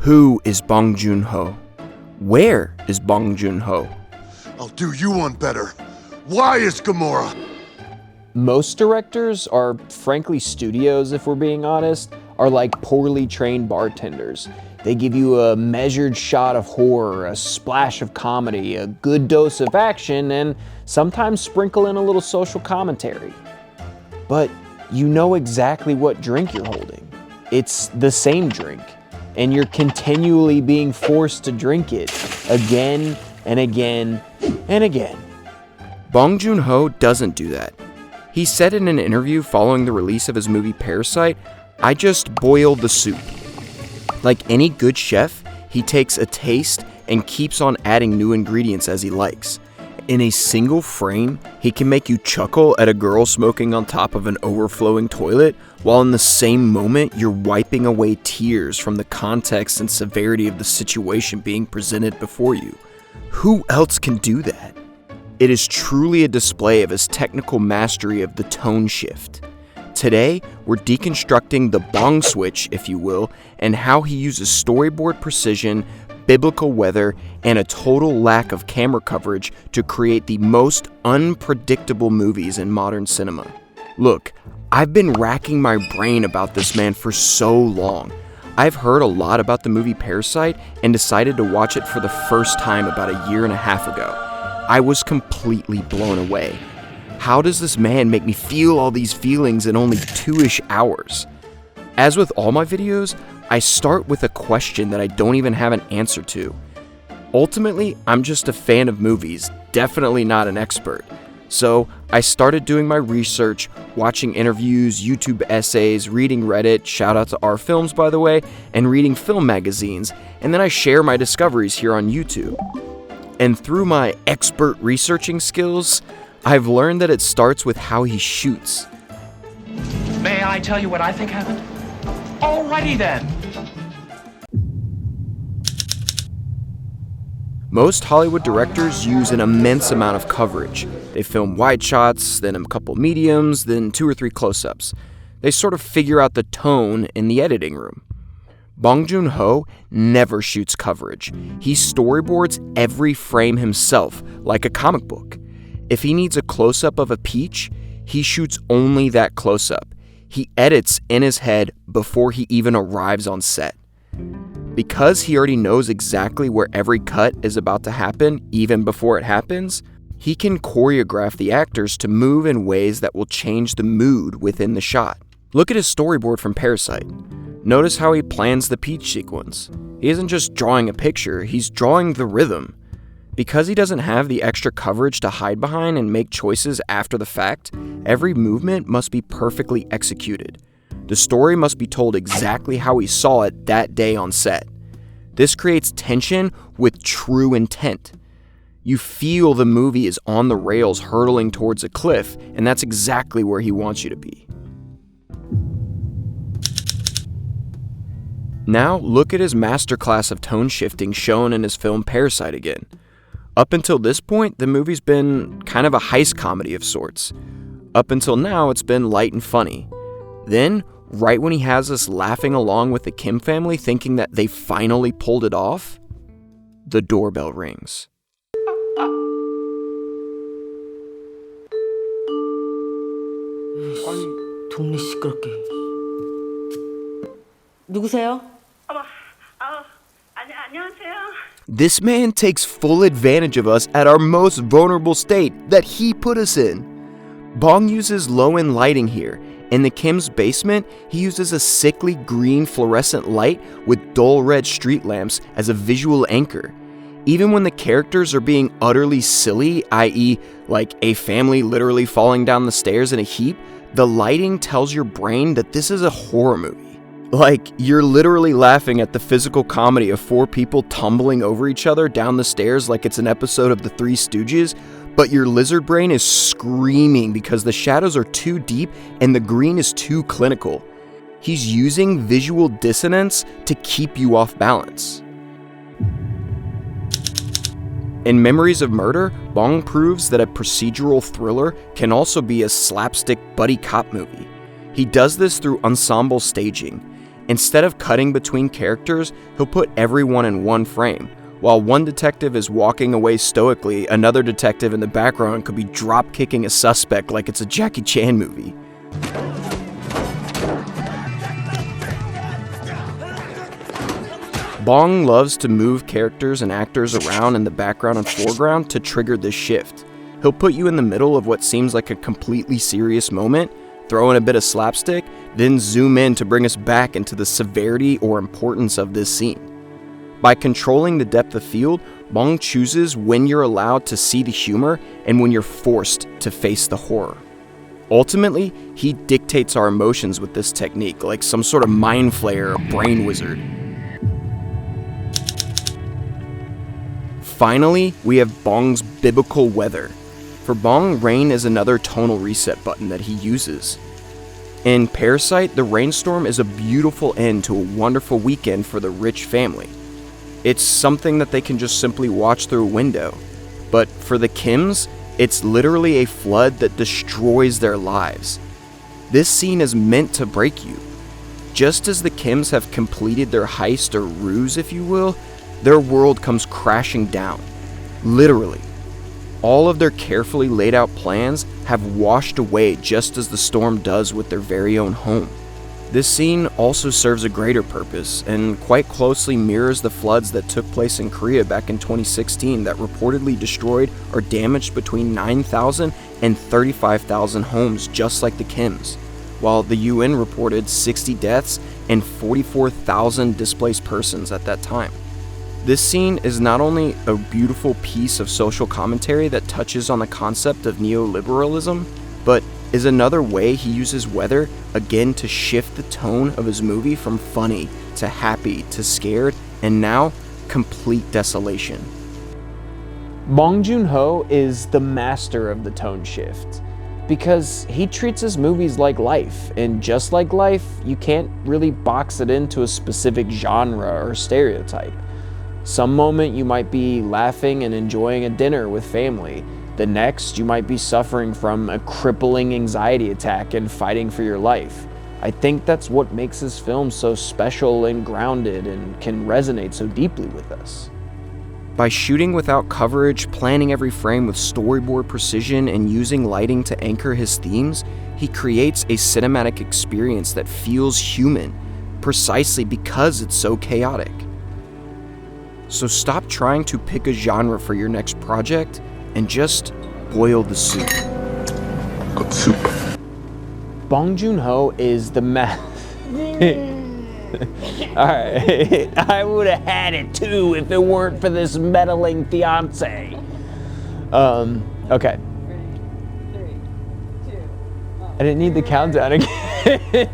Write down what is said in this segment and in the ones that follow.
Who is Bong Joon-ho? Where is Bong Joon-ho? I'll do you one better. Why is Gamora? Most directors, or frankly studios if we're being honest, are like poorly trained bartenders. They give you a measured shot of horror, a splash of comedy, a good dose of action, and sometimes sprinkle in a little social commentary. But you know exactly what drink you're holding. It's the same drink, and you're continually being forced to drink it again and again and again. Bong Joon-ho doesn't do that. He said in an interview following the release of his movie Parasite, "I just boiled the soup." Like any good chef, he takes a taste and keeps on adding new ingredients as he likes. In a single frame, he can make you chuckle at a girl smoking on top of an overflowing toilet, while in the same moment you're wiping away tears from the context and severity of the situation being presented before you. Who else can do that? It is truly a display of his technical mastery of the tone shift. Today, we're deconstructing the Bong switch, if you will, and how he uses storyboard precision, biblical weather, and a total lack of camera coverage to create the most unpredictable movies in modern cinema. Look, I've been racking my brain about this man for so long. I've heard a lot about the movie Parasite and decided to watch it for the first time about a year and a half ago. I was completely blown away. How does this man make me feel all these feelings in only 2-ish hours? As with all my videos, I start with a question that I don't even have an answer to. Ultimately, I'm just a fan of movies, definitely not an expert. So I started doing my research, watching interviews, YouTube essays, reading Reddit, shout out to our films by the way, and reading film magazines, and then I share my discoveries here on YouTube. And through my expert researching skills, I've learned that it starts with how he shoots. May I tell you what I think happened? Alrighty then. Most Hollywood directors use an immense amount of coverage. They film wide shots, then a couple mediums, then 2 or 3 close-ups. They sort of figure out the tone in the editing room. Bong Joon-ho never shoots coverage. He storyboards every frame himself, like a comic book. If he needs a close-up of a peach, he shoots only that close-up. He edits in his head before he even arrives on set. Because he already knows exactly where every cut is about to happen, even before it happens, he can choreograph the actors to move in ways that will change the mood within the shot. Look at his storyboard from Parasite. Notice how he plans the peach sequence. He isn't just drawing a picture, he's drawing the rhythm. Because he doesn't have the extra coverage to hide behind and make choices after the fact, every movement must be perfectly executed. The story must be told exactly how he saw it that day on set. This creates tension with true intent. You feel the movie is on the rails hurtling towards a cliff, and that's exactly where he wants you to be. Now look at his masterclass of tone shifting shown in his film Parasite again. Up until this point, the movie's been kind of a heist comedy of sorts. Up until now, it's been light and funny. Then, right when he has us laughing along with the Kim family thinking that they finally pulled it off, the doorbell rings. 동네 시끄럽게. 누구세요? 안녕하세요. This man takes full advantage of us at our most vulnerable state that he put us in. Bong uses low-end lighting here. In the Kim's basement, he uses a sickly green fluorescent light with dull red street lamps as a visual anchor. Even when the characters are being utterly silly, i.e., like a family literally falling down the stairs in a heap, the lighting tells your brain that this is a horror movie. Like, you're literally laughing at the physical comedy of 4 people tumbling over each other down the stairs like it's an episode of The Three Stooges, but your lizard brain is screaming because the shadows are too deep and the green is too clinical. He's using visual dissonance to keep you off balance. In Memories of Murder, Bong proves that a procedural thriller can also be a slapstick buddy cop movie. He does this through ensemble staging. Instead of cutting between characters, he'll put everyone in one frame. While one detective is walking away stoically, another detective in the background could be drop-kicking a suspect like it's a Jackie Chan movie. Bong loves to move characters and actors around in the background and foreground to trigger this shift. He'll put you in the middle of what seems like a completely serious moment, throw in a bit of slapstick, then zoom in to bring us back into the severity or importance of this scene. By controlling the depth of field, Bong chooses when you're allowed to see the humor and when you're forced to face the horror. Ultimately, he dictates our emotions with this technique, like some sort of mind flayer or brain wizard. Finally, we have Bong's biblical weather. For Bong, rain is another tonal reset button that he uses. In Parasite, the rainstorm is a beautiful end to a wonderful weekend for the rich family. It's something that they can just simply watch through a window. But for the Kims, it's literally a flood that destroys their lives. This scene is meant to break you. Just as the Kims have completed their heist or ruse, if you will, their world comes crashing down. Literally. All of their carefully laid out plans have washed away just as the storm does with their very own home. This scene also serves a greater purpose and quite closely mirrors the floods that took place in Korea back in 2016 that reportedly destroyed or damaged between 9,000 and 35,000 homes just like the Kims, while the UN reported 60 deaths and 44,000 displaced persons at that time. This scene is not only a beautiful piece of social commentary that touches on the concept of neoliberalism, but is another way he uses weather again to shift the tone of his movie from funny to happy to scared and now complete desolation. Bong Joon-ho is the master of the tone shift because he treats his movies like life, and just like life, you can't really box it into a specific genre or stereotype. Some moment you might be laughing and enjoying a dinner with family. The next, you might be suffering from a crippling anxiety attack and fighting for your life. I think that's what makes his film so special and grounded and can resonate so deeply with us. By shooting without coverage, planning every frame with storyboard precision, and using lighting to anchor his themes, he creates a cinematic experience that feels human, precisely because it's so chaotic. So stop trying to pick a genre for your next project and just boil the soup. Good soup. Bong Joon-ho is the Alright, I would have had it too if it weren't for this meddling fiance. Okay. 3, 2, 1. I didn't need the countdown again.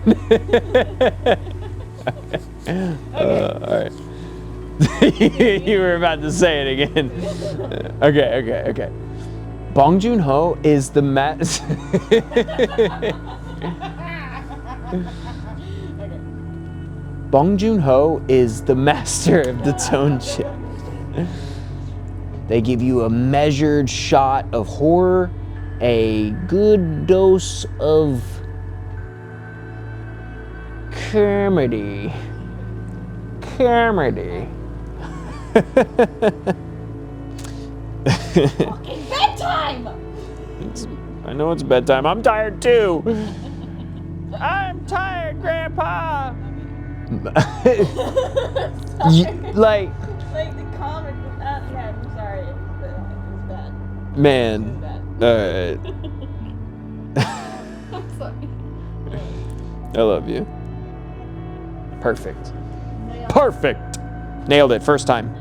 Alright. You were about to say it again. Okay. Bong Joon-ho is the Bong Joon-ho is the master of the tone shift. They give you a measured shot of horror, a good dose of comedy. Fucking bedtime! I know it's bedtime. I'm tired too. I'm tired, Grandpa. Like the comic was that. Yeah, I'm sorry. It was bad. Man. It was bad. I'm sorry. I love you. Perfect. Perfect. Nailed it first time.